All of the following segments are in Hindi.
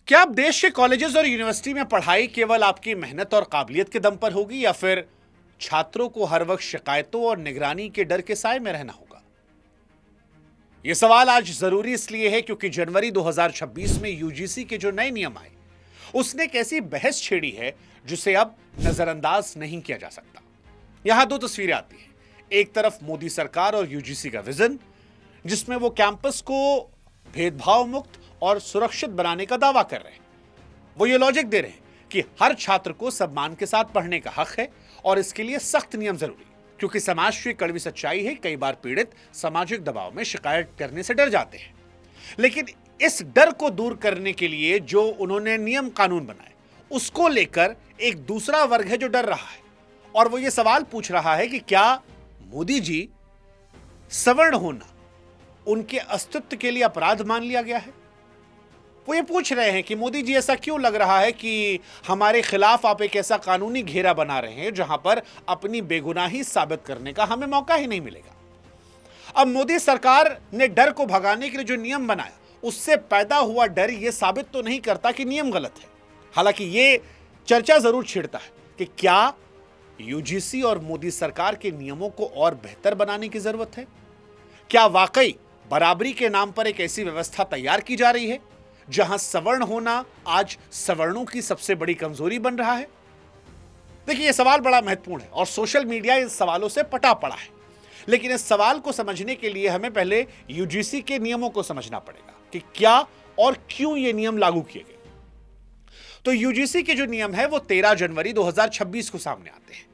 क्या अब देश के कॉलेजेस और यूनिवर्सिटी में पढ़ाई केवल आपकी मेहनत और काबिलियत के दम पर होगी या फिर छात्रों को हर वक्त शिकायतों और निगरानी के डर के साए में रहना होगा? यह सवाल आज जरूरी इसलिए है क्योंकि जनवरी 2026 में यूजीसी के जो नए नियम आए उसने एक ऐसी बहस छेड़ी है जिसे अब नजरअंदाज नहीं किया जा सकता। यहां दो तस्वीरें आती हैं। एक तरफ मोदी सरकार और यूजीसी का विजन जिसमें वो कैंपस को भेदभाव मुक्त और सुरक्षित बनाने का दावा कर रहे हैं। वो ये लॉजिक दे रहे हैं कि हर छात्र को सम्मान के साथ पढ़ने का हक है और इसके लिए सख्त नियम जरूरी, क्योंकि समाज की कड़वी सच्चाई है कई बार पीड़ित सामाजिक दबाव में शिकायत करने से डर जाते हैं। लेकिन इस डर को दूर करने के लिए जो उन्होंने नियम कानून बनाए उसको लेकर एक दूसरा वर्ग है जो डर रहा है और वो ये सवाल पूछ रहा है कि क्या मोदी जी सवर्ण होना उनके अस्तित्व के लिए अपराध मान लिया गया है? वो ये पूछ रहे हैं कि मोदी जी ऐसा क्यों लग रहा है कि हमारे खिलाफ आप एक ऐसा कानूनी घेरा बना रहे हैं जहां पर अपनी बेगुनाही साबित करने का हमें मौका ही नहीं मिलेगा। अब मोदी सरकार ने डर को भगाने के लिए जो नियम बनाया उससे पैदा हुआ डर यह साबित तो नहीं करता कि नियम गलत है। हालांकि यह चर्चा जरूर छिड़ता है कि क्या यूजीसी और मोदी सरकार के नियमों को और बेहतर बनाने की जरूरत है? क्या वाकई बराबरी के नाम पर एक ऐसी व्यवस्था तैयार की जा रही है जहां सवर्ण होना आज सवर्णों की सबसे बड़ी कमजोरी बन रहा है? देखिए, यह सवाल बड़ा महत्वपूर्ण है और सोशल मीडिया इन सवालों से पटा पड़ा है। लेकिन इस सवाल को समझने के लिए हमें पहले यूजीसी के नियमों को समझना पड़ेगा कि क्या और क्यों ये नियम लागू किए गए। तो यूजीसी के जो नियम है वो 13 जनवरी 2026 को सामने आते हैं।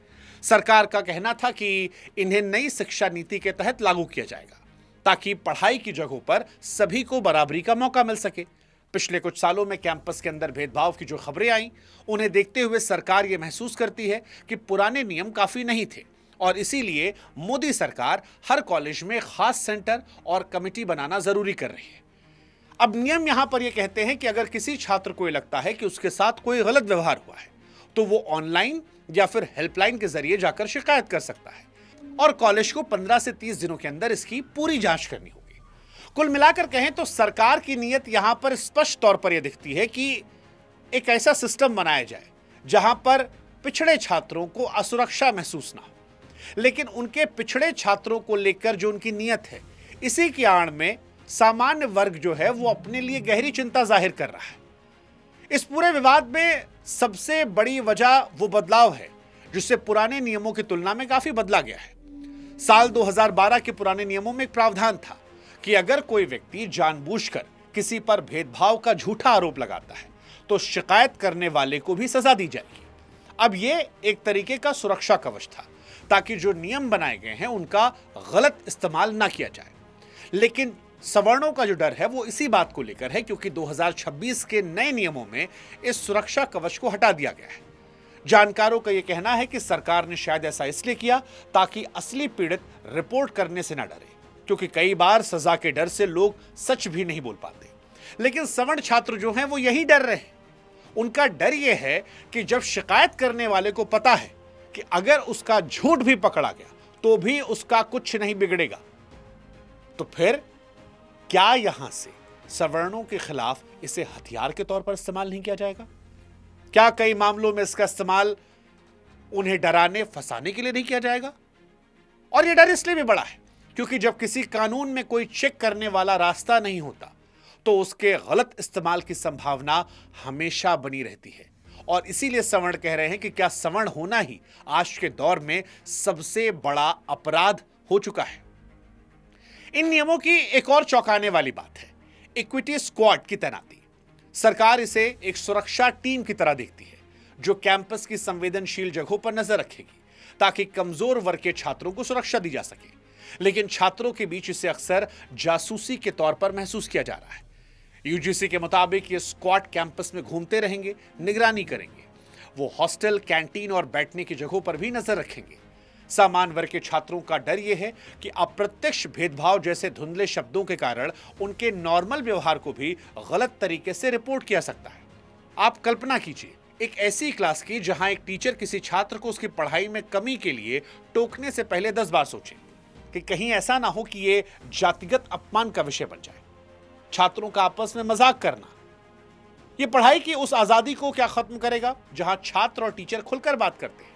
सरकार का कहना था कि इन्हें नई शिक्षा नीति के तहत लागू किया जाएगा ताकि पढ़ाई की जगहों पर सभी को बराबरी का मौका मिल सके। पिछले कुछ सालों में कैंपस के अंदर भेदभाव की जो खबरें आईं उन्हें देखते हुए सरकार यह महसूस करती है कि पुराने नियम काफी नहीं थे और इसीलिए मोदी सरकार हर कॉलेज में खास सेंटर और कमेटी बनाना जरूरी कर रही है। अब नियम यहां पर यह कहते हैं कि अगर किसी छात्र को यह लगता है कि उसके साथ कोई गलत व्यवहार हुआ है तो वो ऑनलाइन या फिर हेल्पलाइन के जरिए जाकर शिकायत कर सकता है और कॉलेज को 15 से 30 दिनों के अंदर इसकी पूरी जांच करनी होगी। कुल मिलाकर कहें तो सरकार की नीयत यहां पर स्पष्ट तौर पर यह दिखती है कि एक ऐसा सिस्टम बनाया जाए जहां पर पिछड़े छात्रों को असुरक्षा महसूस ना हो। लेकिन उनके पिछड़े छात्रों को लेकर जो उनकी नीयत है इसी की आड़ में सामान्य वर्ग जो है वो अपने लिए गहरी चिंता जाहिर कर रहा है। इस पूरे विवाद में सबसे बड़ी वजह वो बदलाव है जिससे पुराने नियमों की तुलना में काफी बदला गया है। साल 2012 के पुराने नियमों में एक प्रावधान था कि अगर कोई व्यक्ति जानबूझकर किसी पर भेदभाव का झूठा आरोप लगाता है तो शिकायत करने वाले को भी सजा दी जाएगी। अब यह एक तरीके का सुरक्षा कवच था ताकि जो नियम बनाए गए हैं उनका गलत इस्तेमाल ना किया जाए। लेकिन सवर्णों का जो डर है वो इसी बात को लेकर है क्योंकि 2026 के नए नियमों में इस सुरक्षा कवच को हटा दिया गया है। जानकारों का यह कहना है कि सरकार ने शायद ऐसा इसलिए किया ताकि असली पीड़ित रिपोर्ट करने से ना डरे, क्योंकि कई बार सजा के डर से लोग सच भी नहीं बोल पाते। लेकिन सवर्ण छात्र जो हैं वो यही डर रहे हैं। उनका डर यह है कि जब शिकायत करने वाले को पता है कि अगर उसका झूठ भी पकड़ा गया तो भी उसका कुछ नहीं बिगड़ेगा, तो फिर क्या यहां से सवर्णों के खिलाफ इसे हथियार के तौर पर इस्तेमाल नहीं किया जाएगा? क्या कई मामलों में इसका इस्तेमाल उन्हें डराने फंसाने के लिए नहीं किया जाएगा? और यह डर इसलिए भी बड़ा है क्योंकि जब किसी कानून में कोई चेक करने वाला रास्ता नहीं होता तो उसके गलत इस्तेमाल की संभावना हमेशा बनी रहती है। और इसीलिए सवर्ण कह रहे हैं कि क्या सवर्ण होना ही आज के दौर में सबसे बड़ा अपराध हो चुका है। इन नियमों की एक और चौंकाने वाली बात है इक्विटी स्क्वाड की तैनाती। सरकार इसे एक सुरक्षा टीम की तरह देखती है जो कैंपस की संवेदनशील जगहों पर नजर रखेगी ताकि कमजोर वर्ग के छात्रों को सुरक्षा दी जा सके। लेकिन छात्रों के बीच इसे अक्सर जासूसी के तौर पर महसूस किया जा रहा है। यूजीसी के मुताबिक ये स्क्वाड कैंपस में घूमते रहेंगे, निगरानी करेंगे। वो हॉस्टल, कैंटीन और बैठने की जगहों पर भी नजर रखेंगे। सामान्य वर्ग के छात्रों का डर यह है कि अप्रत्यक्ष भेदभाव जैसे धुंधले शब्दों के कारण उनके नॉर्मल व्यवहार को भी गलत तरीके से रिपोर्ट किया सकता है। आप कल्पना कीजिए एक ऐसी क्लास की जहां एक टीचर किसी छात्र को उसकी पढ़ाई में कमी के लिए टोकने से पहले 10 बार सोचे कि कहीं ऐसा ना हो कि ये जातिगत अपमान का विषय बन जाए। छात्रों का आपस में मजाक करना ये पढ़ाई की उस आजादी को क्या खत्म करेगा जहां छात्र और टीचर खुलकर बात करते हैं?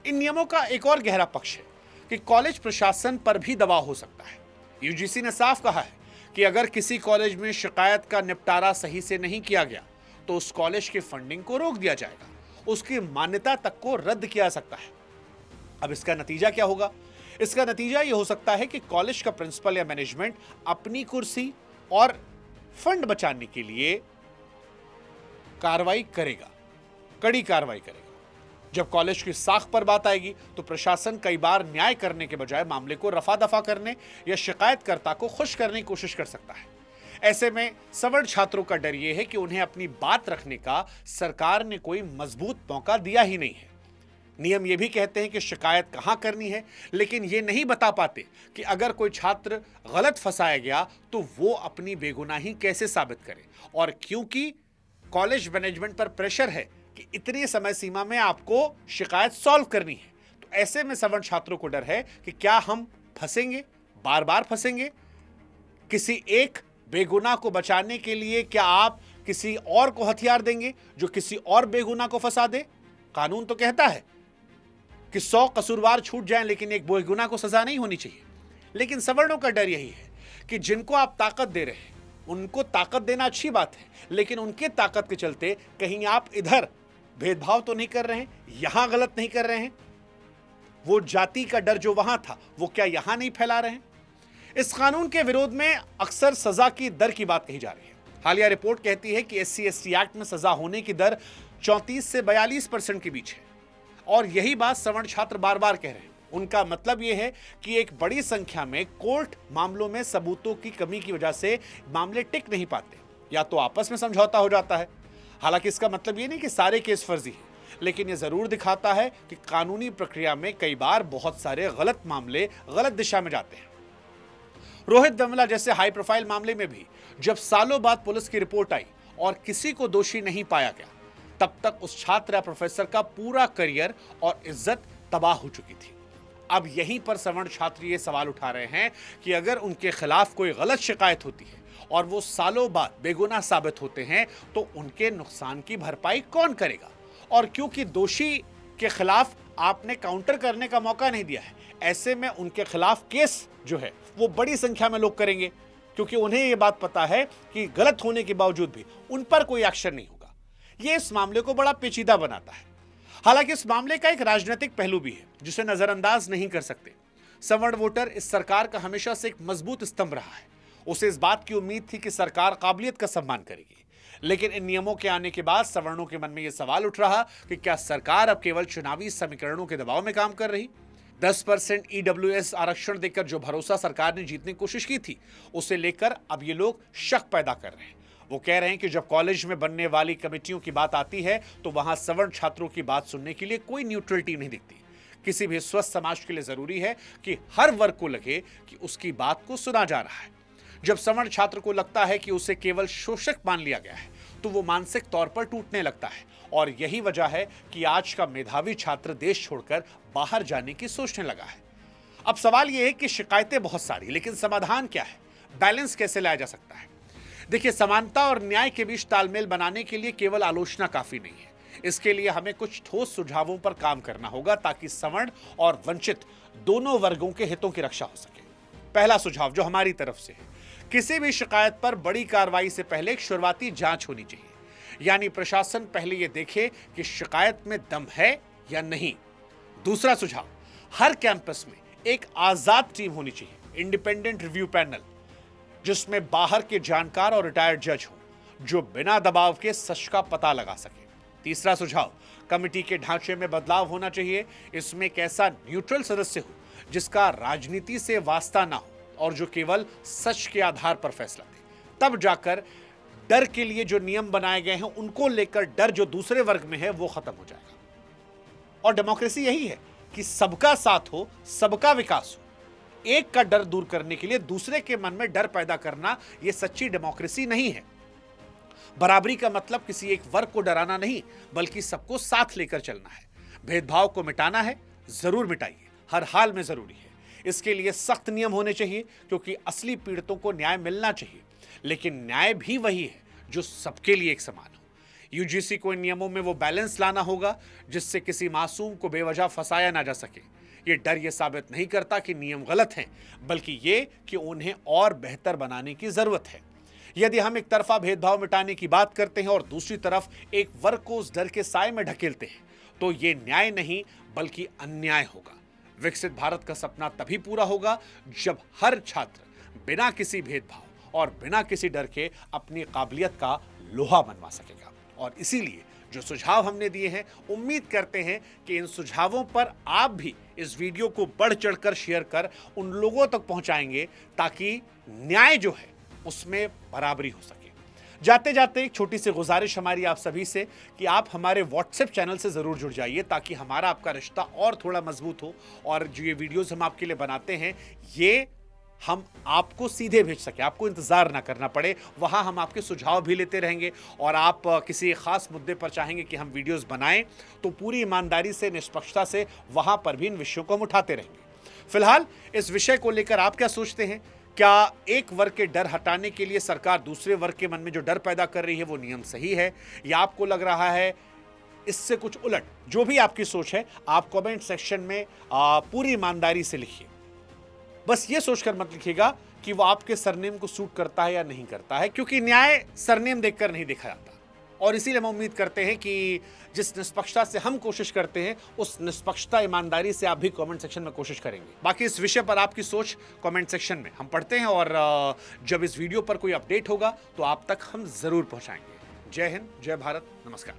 इन नियमों का एक और गहरा पक्ष है कि कॉलेज प्रशासन पर भी दबाव हो सकता है। यूजीसी ने साफ कहा है कि अगर किसी कॉलेज में शिकायत का निपटारा सही से नहीं किया गया तो उस कॉलेज की फंडिंग को रोक दिया जाएगा, उसकी मान्यता तक को रद्द किया जा सकता है। अब इसका नतीजा क्या होगा? इसका नतीजा यह हो सकता है कि कॉलेज का प्रिंसिपल या मैनेजमेंट अपनी कुर्सी और फंड बचाने के लिए कार्रवाई करेगा, कड़ी कार्रवाई करेगा। जब कॉलेज की साख पर बात आएगी तो प्रशासन कई बार न्याय करने के बजाय मामले को रफा दफा करने या शिकायतकर्ता को खुश करने की कोशिश कर सकता है। ऐसे में सवर्ण छात्रों का डर यह है कि उन्हें अपनी बात रखने का सरकार ने कोई मजबूत मौका दिया ही नहीं है। नियम यह भी कहते हैं कि शिकायत कहां करनी है, लेकिन यह नहीं बता पाते कि अगर कोई छात्र गलत फंसाया गया तो वो अपनी बेगुनाही कैसे साबित करे। और क्योंकि कॉलेज मैनेजमेंट पर प्रेशर है कि इतनी समय सीमा में आपको शिकायत सॉल्व करनी है, तो ऐसे में सवर्ण छात्रों को डर है कि क्या हम फंसेंगे, बार बार फंसेंगे। किसी एक बेगुनाह को बचाने के लिए क्या आप किसी और को हथियार देंगे जो किसी और बेगुनाह को फंसा दे? कानून तो कहता है कि 100 कसूरवार छूट जाएं, लेकिन एक बेगुनाह को सजा नहीं होनी चाहिए। लेकिन सवर्णों का डर यही है कि जिनको आप ताकत दे रहे हैं उनको ताकत देना अच्छी बात है, लेकिन उनके ताकत के चलते कहीं आप इधर भेदभाव तो नहीं कर रहे हैं, यहां गलत नहीं कर रहे हैं। वो जाति का डर जो वहां था वो क्या यहां नहीं फैला रहे हैं? इस कानून के विरोध में अक्सर सजा की दर की बात कही जा रही है। हालिया रिपोर्ट कहती है कि SC/ST एक्ट में सजा होने की दर 34 से 42% के बीच है, और यही बात सवर्ण छात्र बार बार कह रहे हैं। उनका मतलब यह है कि एक बड़ी संख्या में कोर्ट मामलों में सबूतों की कमी की वजह से मामले टिक नहीं पाते, या तो आपस में समझौता हो जाता है। हालांकि इसका मतलब यह नहीं कि सारे केस फर्जी हैं, लेकिन यह जरूर दिखाता है कि कानूनी प्रक्रिया में कई बार बहुत सारे गलत मामले गलत दिशा में जाते हैं। रोहित वेमुला जैसे हाई प्रोफाइल मामले में भी जब सालों बाद पुलिस की रिपोर्ट आई और किसी को दोषी नहीं पाया गया, तब तक उस छात्र या प्रोफेसर का पूरा करियर और इज्जत तबाह हो चुकी थी। अब यहीं पर सवर्ण छात्र ये सवाल उठा रहे हैं कि अगर उनके खिलाफ कोई गलत शिकायत होती है और वो सालों बाद बेगुनाह साबित होते हैं तो उनके नुकसान की भरपाई कौन करेगा? और क्योंकि दोषी के खिलाफ आपने काउंटर करने का मौका नहीं दिया है, ऐसे में उनके खिलाफ केस जो है वो बड़ी संख्या में लोग करेंगे, क्योंकि उन्हें यह बात पता है कि गलत होने के बावजूद भी उन पर कोई एक्शन नहीं होगा। यह इस मामले को बड़ा पेचीदा बनाता है। हालांकि इस मामले का एक राजनीतिक पहलू भी है जिसे नजरअंदाज नहीं कर सकते। सवर्ण वोटर इस सरकार का हमेशा से एक मजबूत स्तंभ रहा है। उसे इस बात की उम्मीद थी कि सरकार काबिलियत का सम्मान करेगी, लेकिन इन नियमों के आने के बाद सवर्णों के मन में यह सवाल उठ रहा कि क्या सरकार अब केवल चुनावी समीकरणों के दबाव में काम कर रही? 10% EWS आरक्षण देकर जो भरोसा सरकार ने जीतने की कोशिश की थी, उसे लेकर अब ये लोग शक पैदा कर रहे हैं। वो कह रहे हैं कि जब कॉलेज में बनने वाली कमेटियों की बात आती है तो वहां सवर्ण छात्रों की बात सुनने के लिए कोई न्यूट्रलिटी नहीं दिखती। किसी भी स्वस्थ समाज के लिए जरूरी है कि हर वर्ग को लगे कि उसकी बात को सुना जा रहा है। जब सवर्ण छात्र को लगता है कि उसे केवल शोषक मान लिया गया है तो वो मानसिक तौर पर टूटने लगता है, और यही वजह है कि आज का मेधावी छात्र देश छोड़कर बाहर जाने की सोचने लगा है। अब सवाल यह है कि शिकायतें बहुत सारी, लेकिन समाधान क्या है? बैलेंस कैसे लाया जा सकता है? देखिए, समानता और न्याय के बीच तालमेल बनाने के लिए केवल आलोचना काफी नहीं है। इसके लिए हमें कुछ ठोस सुझावों पर काम करना होगा ताकि सवर्ण और वंचित दोनों वर्गों के हितों की रक्षा हो सके। पहला सुझाव जो हमारी तरफ से है, किसी भी शिकायत पर बड़ी कार्रवाई से पहले एक शुरुआती जांच होनी चाहिए। यानी प्रशासन पहले यह देखे कि शिकायत में दम है या नहीं। दूसरा सुझाव, हर कैंपस में एक आजाद टीम होनी चाहिए, इंडिपेंडेंट रिव्यू पैनल, जिसमें बाहर के जानकार और रिटायर्ड जज हो जो बिना दबाव के सच का पता लगा सके। तीसरा सुझाव, कमेटी के ढांचे में बदलाव होना चाहिए। इसमें एक ऐसा न्यूट्रल सदस्य हो जिसका राजनीति से वास्ता ना हो और जो केवल सच के आधार पर फैसला दे। तब जाकर डर के लिए जो नियम बनाए गए हैं उनको लेकर डर जो दूसरे वर्ग में है वो खत्म हो जाएगा। और डेमोक्रेसी यही है कि सबका साथ हो, सबका विकास हो। एक का डर दूर करने के लिए दूसरे के मन में डर पैदा करना यह सच्ची डेमोक्रेसी नहीं है। बराबरी का मतलब किसी एक वर्ग को डराना नहीं, बल्कि सबको साथ लेकर चलना है। भेदभाव को मिटाना है, जरूर मिटाइए, हर हाल में जरूरी है। इसके लिए सख्त नियम होने चाहिए क्योंकि असली पीड़ितों को न्याय मिलना चाहिए। लेकिन न्याय भी वही है जो सबके लिए एक समान हो। यूजीसी को इन नियमों में वो बैलेंस लाना होगा जिससे किसी मासूम को बेवजह फंसाया ना जा सके। ये डर ये साबित नहीं करता कि नियम गलत हैं, बल्कि ये कि उन्हें और बेहतर बनाने की जरूरत है। यदि हम एक तरफा भेदभाव मिटाने की बात करते हैं और दूसरी तरफ एक वर्ग को उस डर के साए में ढकेलते हैं, तो ये न्याय नहीं बल्कि अन्याय होगा। विकसित भारत का सपना तभी पूरा होगा जब हर छात्र बिना किसी भेदभाव और बिना किसी डर के अपनी काबिलियत का लोहा बनवा सकेगा। और इसीलिए जो सुझाव हमने दिए हैं, उम्मीद करते हैं कि इन सुझावों पर आप भी इस वीडियो को बढ़ चढ़कर शेयर कर उन लोगों तक पहुंचाएंगे ताकि न्याय जो है उसमें बराबरी हो सके। जाते जाते एक छोटी सी गुजारिश हमारी आप सभी से कि आप हमारे व्हाट्सएप चैनल से जरूर जुड़ जाइए ताकि हमारा आपका रिश्ता और थोड़ा मजबूत हो और जो ये वीडियोस हम आपके लिए बनाते हैं ये हम आपको सीधे भेज सके, आपको इंतजार ना करना पड़े। वहां हम आपके सुझाव भी लेते रहेंगे और आप किसी खास मुद्दे पर चाहेंगे कि हम वीडियोस बनाएं तो पूरी ईमानदारी से, निष्पक्षता से वहां पर भी इन विषयों को हम उठाते रहेंगे। फिलहाल इस विषय को लेकर आप क्या सोचते हैं? क्या एक वर्ग के डर हटाने के लिए सरकार दूसरे वर्ग के मन में जो डर पैदा कर रही है वो नियम सही है, या आपको लग रहा है इससे कुछ उलट? जो भी आपकी सोच है आप कमेंट सेक्शन में पूरी ईमानदारी से लिखिए। बस ये सोचकर मत लिखिएगा कि वो आपके सरनेम को सूट करता है या नहीं करता है, क्योंकि न्याय सरनेम देखकर नहीं देखा जाता। और इसीलिए हम उम्मीद करते हैं कि जिस निष्पक्षता से हम कोशिश करते हैं उस निष्पक्षता, ईमानदारी से आप भी कमेंट सेक्शन में कोशिश करेंगे। बाकी इस विषय पर आपकी सोच कमेंट सेक्शन में हम पढ़ते हैं और जब इस वीडियो पर कोई अपडेट होगा तो आप तक हम जरूर पहुंचाएंगे। जय हिंद, जय भारत, नमस्कार।